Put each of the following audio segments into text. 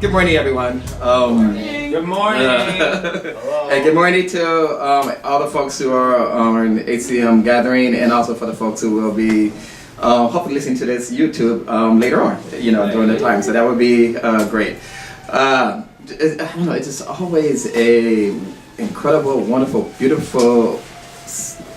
Good morning, everyone. Good morning. And good morning to all the folks who are on the HCM gathering, and also for the folks who will be hopefully listening to this YouTube later on, during the time. So that would be great. I don't know, it's just always a incredible, wonderful, beautiful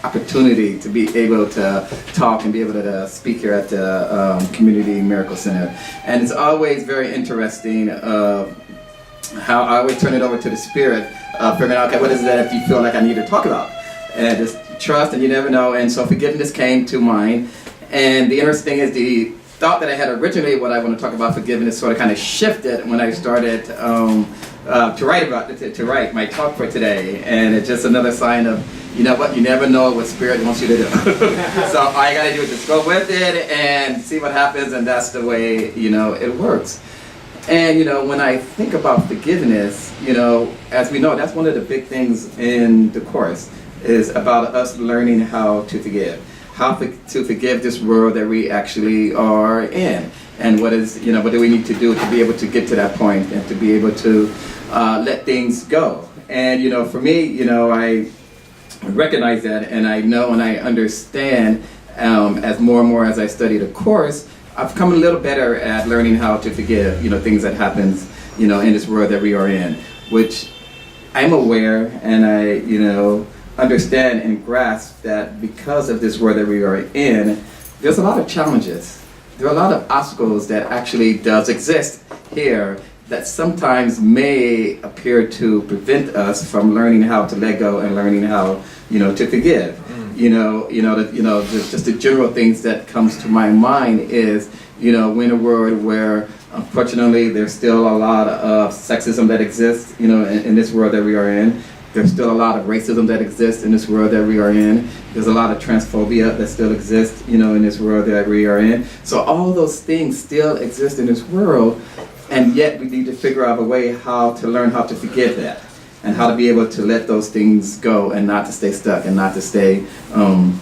opportunity to be able to talk and be able to speak here at the Community Miracle Center. And it's always very interesting how I always turn it over to the Spirit, figuring out, okay, what is it that you feel like I need to talk about? And just trust, and you never know. And so forgiveness came to mind. And the interesting thing is the thought that I had originally, what I want to talk about forgiveness, sort of kind of shifted when I started to write my talk for today. And it's just another sign of, you know what, you never know what Spirit wants you to do. So all you gotta do is just go with it and see what happens, and that's the way, it works. And, when I think about forgiveness, as we know, that's one of the big things in the course, is about us learning how to forgive. How to forgive this world that we actually are in. And what do we need to do to be able to get to that point and to be able to let things go. And, for me, I recognize that, and I know and I understand as more and more as I study the course, I've come a little better at learning how to forgive, things that happens, in this world that we are in, which I'm aware, and I, understand and grasp that because of this world that we are in, there's a lot of challenges. There are a lot of obstacles that actually does exist here that sometimes may appear to prevent us from learning how to let go and learning how, to forgive. Just the general things that comes to my mind is, we're in a world where, unfortunately, there's still a lot of sexism that exists, in this world that we are in. There's still a lot of racism that exists in this world that we are in. There's a lot of transphobia that still exists, in this world that we are in. So all those things still exist in this world, and yet we need to figure out a way how to learn how to forgive that, and how to be able to let those things go and not to stay stuck and not to stay, in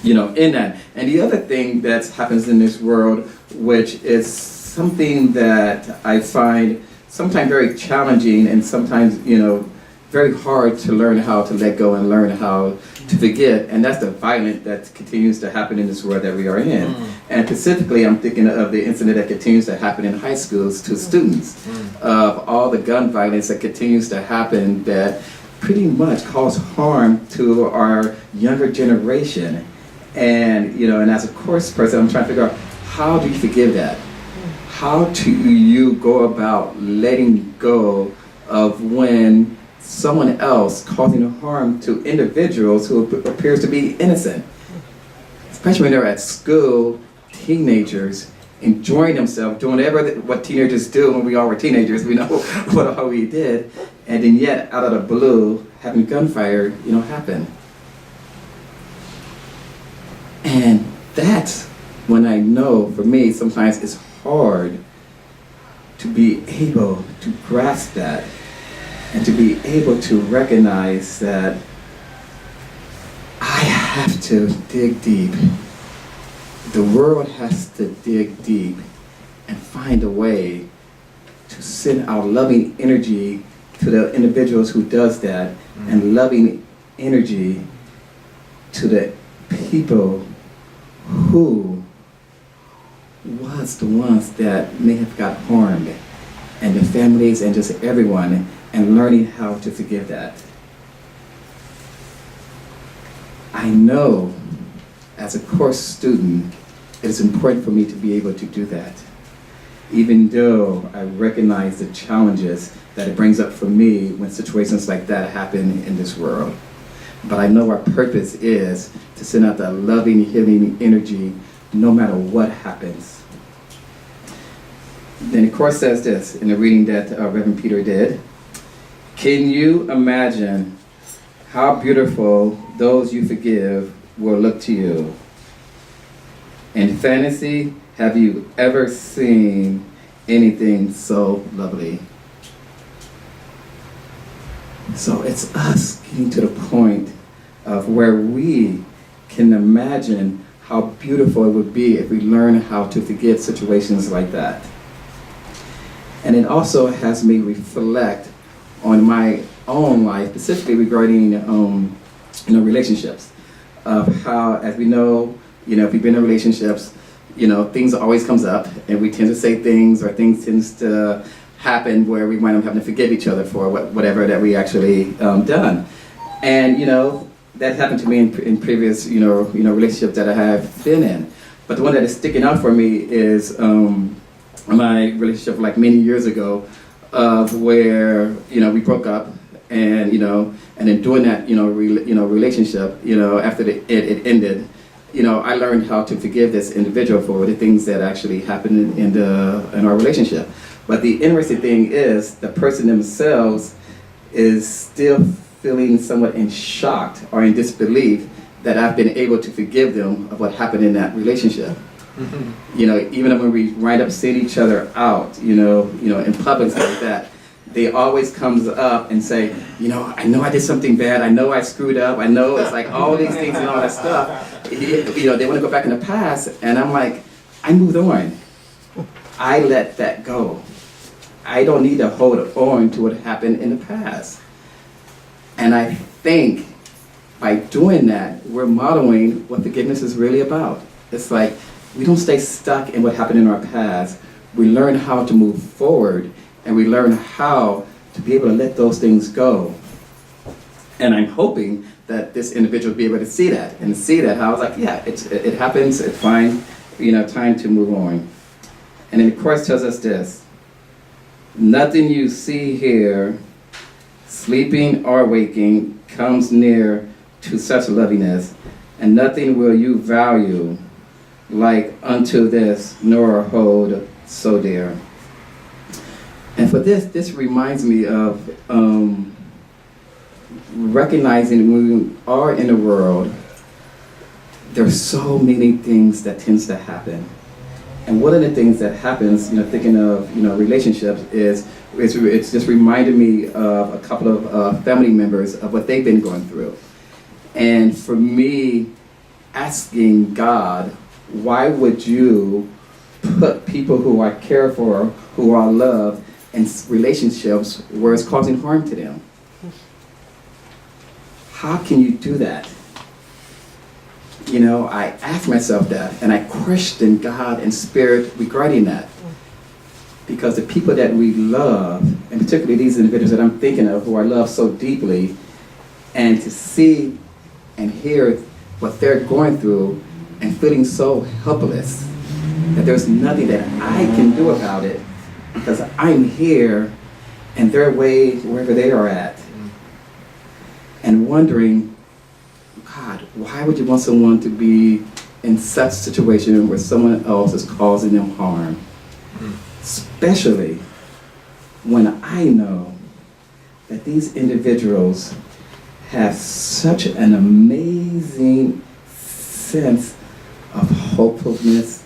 that. And the other thing that happens in this world, which is something that I find sometimes very challenging and sometimes, very hard to learn how to let go and learn how to forgive, and that's the violence that continues to happen in this world that we are in. And specifically, I'm thinking of the incident that continues to happen in high schools to students, of all the gun violence that continues to happen that pretty much cause harm to our younger generation. And, and as a course person, I'm trying to figure out, how do you forgive that? How do you go about letting go of when someone else causing harm to individuals who appears to be innocent, especially when they're at school, teenagers enjoying themselves, doing what teenagers do when we all were teenagers, we know what we did, and then yet out of the blue, having gunfire, happen. And that's when I know, for me, sometimes it's hard to be able to grasp that, and to be able to recognize that I have to dig deep. The world has to dig deep and find a way to send our loving energy to the individuals who does that, and loving energy to the people who was the ones that may have got harmed, and the families and just everyone, and learning how to forgive that. I know as a course student, it is important for me to be able to do that, even though I recognize the challenges that it brings up for me when situations like that happen in this world. But I know our purpose is to send out that loving, healing energy no matter what happens. Then the course says this in the reading that Reverend Peter did. Can you imagine how beautiful those you forgive will look to you? In fantasy, have you ever seen anything so lovely? So it's us getting to the point of where we can imagine how beautiful it would be if we learn how to forgive situations like that. And it also has me reflect on my own life, specifically regarding relationships. Of how, as we know, if we've been in relationships, things always comes up, and we tend to say things, or things tends to happen where we wind up having to forgive each other for whatever that we actually done. And that happened to me in previous relationships that I have been in. But the one that is sticking out for me is my relationship like many years ago, of where we broke up, and and then during that relationship, after it ended, I learned how to forgive this individual for the things that actually happened in our relationship. But the interesting thing is, the person themselves is still feeling somewhat in shock or in disbelief that I've been able to forgive them of what happened in that relationship. Mm-hmm. Even when we wind up seeing each other out, in public, stuff like that, they always comes up and say, I know I did something bad. I know I screwed up. I know it's like all these things and all that stuff. They want to go back in the past, and I'm like, I moved on. I let that go. I don't need to hold on to what happened in the past. And I think by doing that, we're modeling what forgiveness is really about. It's like, we don't stay stuck in what happened in our past. We learn how to move forward, and we learn how to be able to let those things go. And I'm hoping that this individual will be able to see that, and see that how I was like, yeah, it happens, it's fine, time to move on. And then the Course tells us this: nothing you see here, sleeping or waking, comes near to such loveliness, and nothing will you value like unto this, nor hold so dear. And for this reminds me of recognizing when we are in the world, there's so many things that tends to happen. And one of the things that happens, thinking of, relationships, is it's just reminded me of a couple of family members of what they've been going through. And for me, asking God, why would you put people who I care for, who I love, in relationships where it's causing harm to them? How can you do that? I ask myself that, and I question God and Spirit regarding that. Because the people that we love, and particularly these individuals that I'm thinking of who I love so deeply, and to see and hear what they're going through and feeling so helpless that there's nothing that I can do about it, because I'm here and they're way wherever they are at. And wondering, God, why would you want someone to be in such a situation where someone else is causing them harm? Especially when I know that these individuals have such an amazing sense of hopefulness,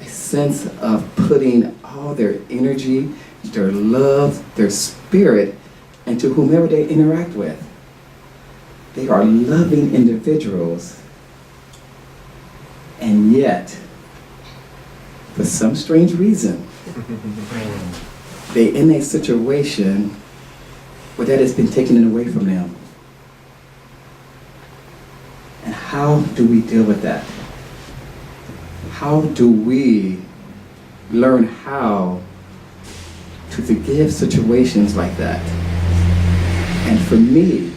a sense of putting all their energy, their love, their spirit into whomever they interact with. They are loving individuals, and yet, for some strange reason, they're in a situation where that has been taken away from them. And how do we deal with that? How do we learn how to forgive situations like that? And for me,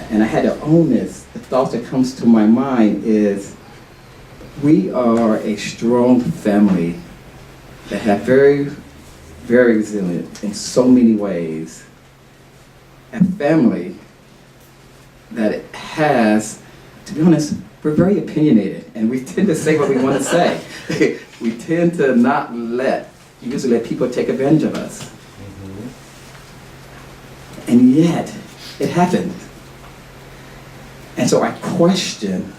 and I had to own this, the thought that comes to my mind is, we are a strong family that have very, very resilient in so many ways. A family that has, to be honest, we're very opinionated, and we tend to say what we want to say. We tend to not usually let people take advantage of us. Mm-hmm. And yet, it happened. And so I question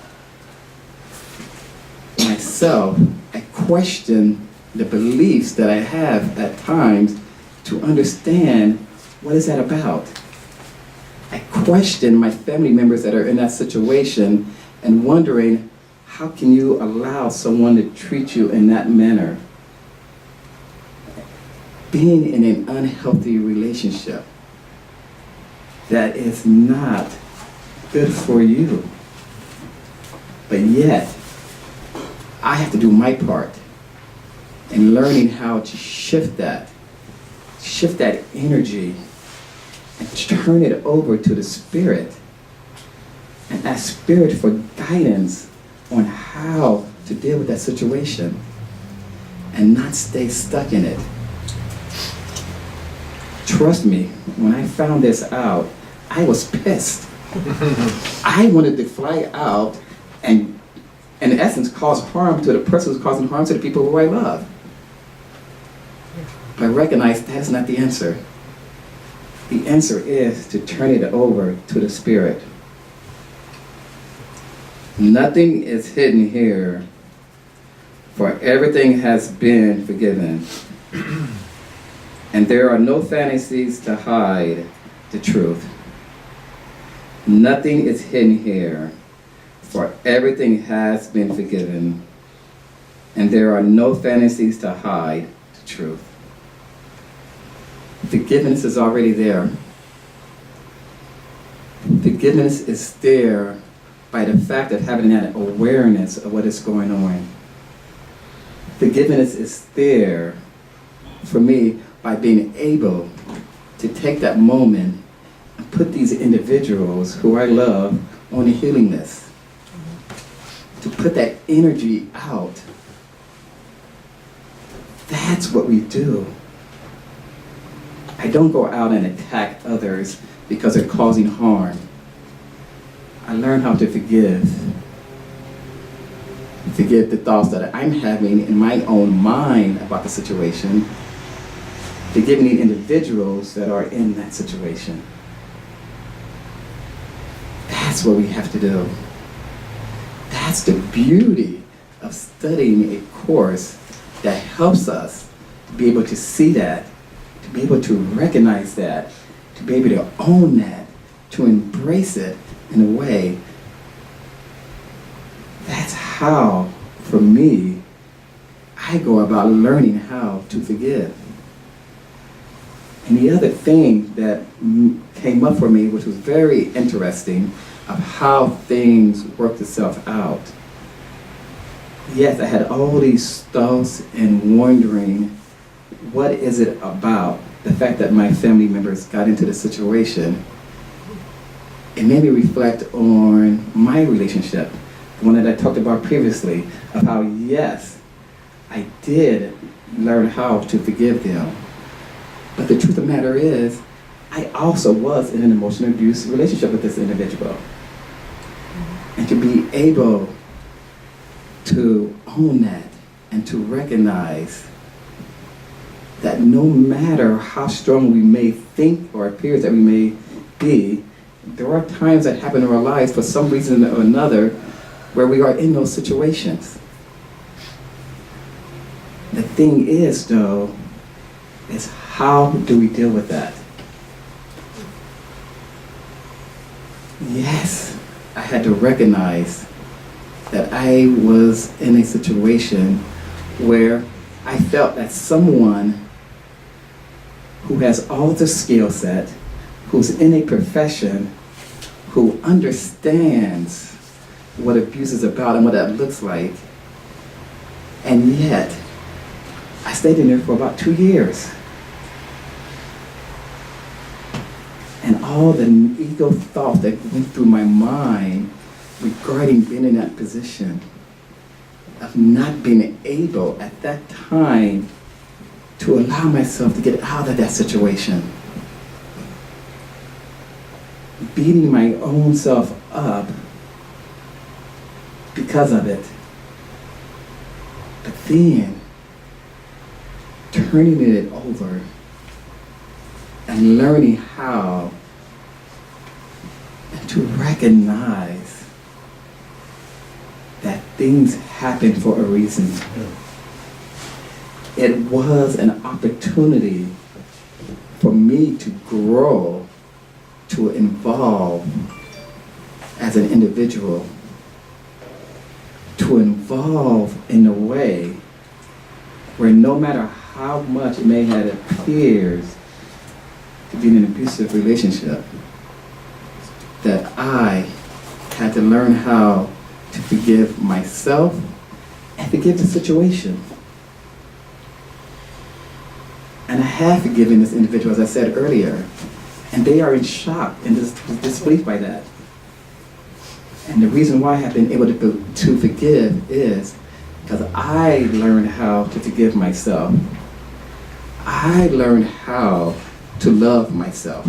myself, I question the beliefs that I have at times to understand, what is that about? I question my family members that are in that situation and wondering, how can you allow someone to treat you in that manner? being in an unhealthy relationship that is not good for you. But yet, I have to do my part in learning how to shift that energy and turn it over to the Spirit and ask Spirit for guidance on how to deal with that situation and not stay stuck in it. Trust me, when I found this out, I was pissed. I wanted to fly out and, in essence, cause harm to the person who's causing harm to the people who I love. But I recognize that's not the answer. The answer is to turn it over to the Spirit. Nothing is hidden here, for everything has been forgiven. And there are no fantasies to hide the truth. Nothing is hidden here, for everything has been forgiven. And there are no fantasies to hide the truth. Forgiveness is already there. Forgiveness is there by the fact of having that awareness of what is going on. Forgiveness is there for me by being able to take that moment and put these individuals who I love on a healing list. To put that energy out. That's what we do. I don't go out and attack others because they're causing harm. I learn how to forgive. Forgive the thoughts that I'm having in my own mind about the situation. Forgiving the individuals that are in that situation. That's what we have to do. That's the beauty of studying a course that helps us to be able to see that, to be able to recognize that, to be able to own that, to embrace it in a way. That's how, for me, I go about learning how to forgive. And the other thing that came up for me, which was very interesting, of how things worked itself out. Yes, I had all these thoughts and wondering, what is it about the fact that my family members got into the situation? It made me reflect on my relationship, the one that I talked about previously, of how, yes, I did learn how to forgive them. But the truth of the matter is, I also was in an emotional abuse relationship with this individual. And to be able to own that and to recognize that no matter how strong we may think or appears that we may be, there are times that happen in our lives for some reason or another where we are in those situations. The thing is, though, is how do we deal with that? Yes, I had to recognize that I was in a situation where I felt that someone who has all the skill set, who's in a profession, who understands what abuse is about and what that looks like, and yet I stayed in there for about 2 years. And all the ego thoughts that went through my mind regarding being in that position, of not being able at that time to allow myself to get out of that situation. Beating my own self up because of it. But then, turning it over and learning how and to recognize that things happen for a reason. It was an opportunity for me to grow, to evolve as an individual, to evolve in a way where no matter how much it may have appeared to be in an abusive relationship, that I had to learn how to forgive myself and forgive the situation. And I have forgiven this individual, as I said earlier, and they are in shock and disbelief by that. And the reason why I have been able to forgive is because I learned how to forgive myself. I learned how to love myself.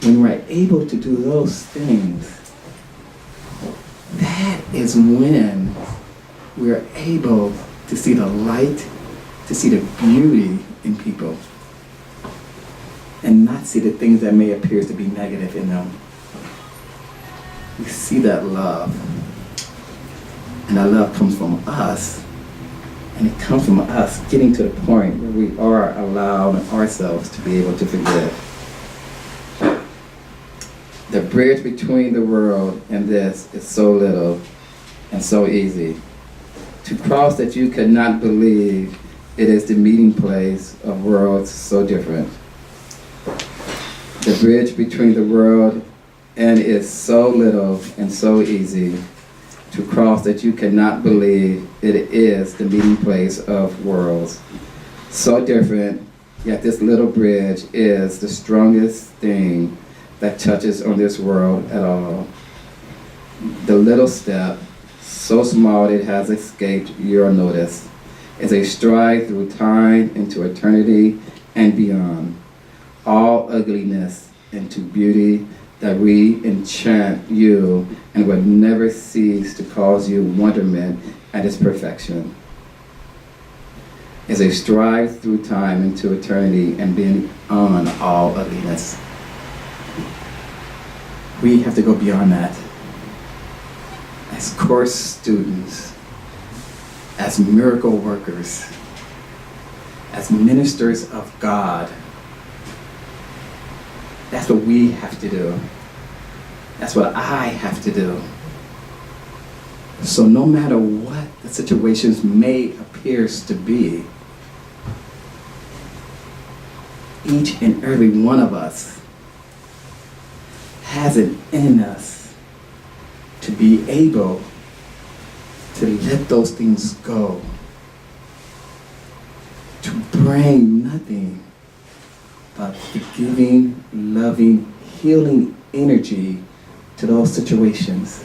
When we're able to do those things, that is when we're able to see the light, to see the beauty in people, and not see the things that may appear to be negative in them. We see that love, and that love comes from us, and it comes from us getting to the point where we are allowing ourselves to be able to forgive. The bridge between the world and this is so little and so easy. To cross that you could not believe it is the meeting place of worlds so different. The bridge between the world and is so little and so easy. To cross that you cannot believe it is the meeting place of worlds so different, yet this little bridge is the strongest thing that touches on this world at all. The little step, so small it has escaped your notice, is a stride through time into eternity and beyond. All ugliness into beauty that we enchant you and will never cease to cause you wonderment at its perfection. Is a stride through time into eternity and beyond all ugliness. We have to go beyond that. As course students, as miracle workers, as ministers of God, that's what we have to do. That's what I have to do. So no matter what the situations may appear to be, each and every one of us has it in us to be able to let those things go, to bring nothing but forgiving, loving, healing energy to those situations.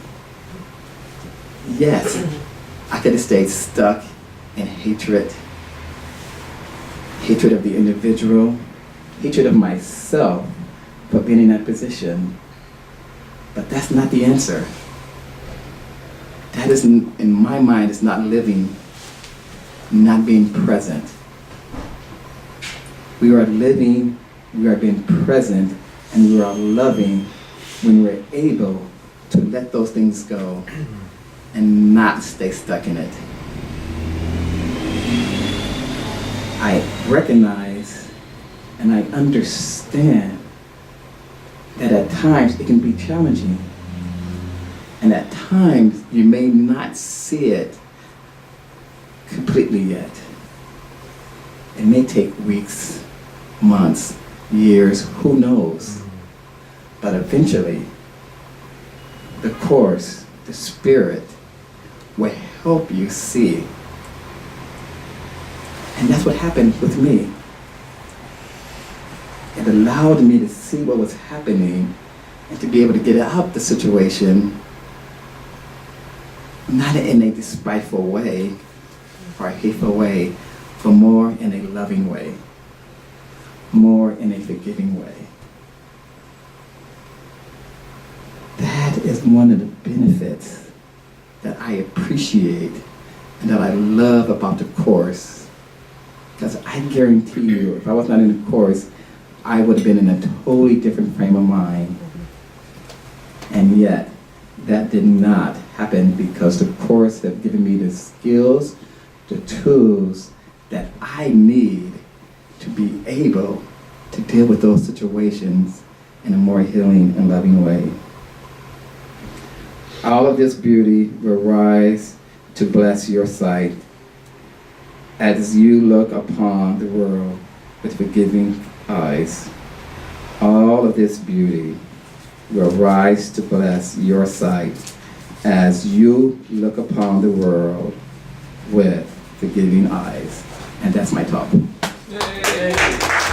Yes, I could have stayed stuck in hatred of the individual, hatred of myself for being in that position. But that's not the answer. That is, in my mind, is not living, not being present. We are living, we are being present, and we are loving when we're able to let those things go and not stay stuck in it. I recognize and I understand that at times it can be challenging. And at times you may not see it completely yet. It may take weeks, months, years, who knows? But eventually, the Course, the Spirit, will help you see. And that's what happened with me. It allowed me to see what was happening and to be able to get out the situation, not in a despiteful way or a hateful way, but more in a loving way, more in a forgiving way. That is one of the benefits that I appreciate and that I love about the Course. Because I guarantee you, if I was not in the Course, I would have been in a totally different frame of mind. And yet, that did not happen because the Course have given me the skills, the tools that I need to be able to deal with those situations in a more healing and loving way. All of this beauty will rise to bless your sight. as you look upon the world with forgiving eyes, all of this beauty will rise to bless your sight as you look upon the world with forgiving eyes. And that's my talk. Yay.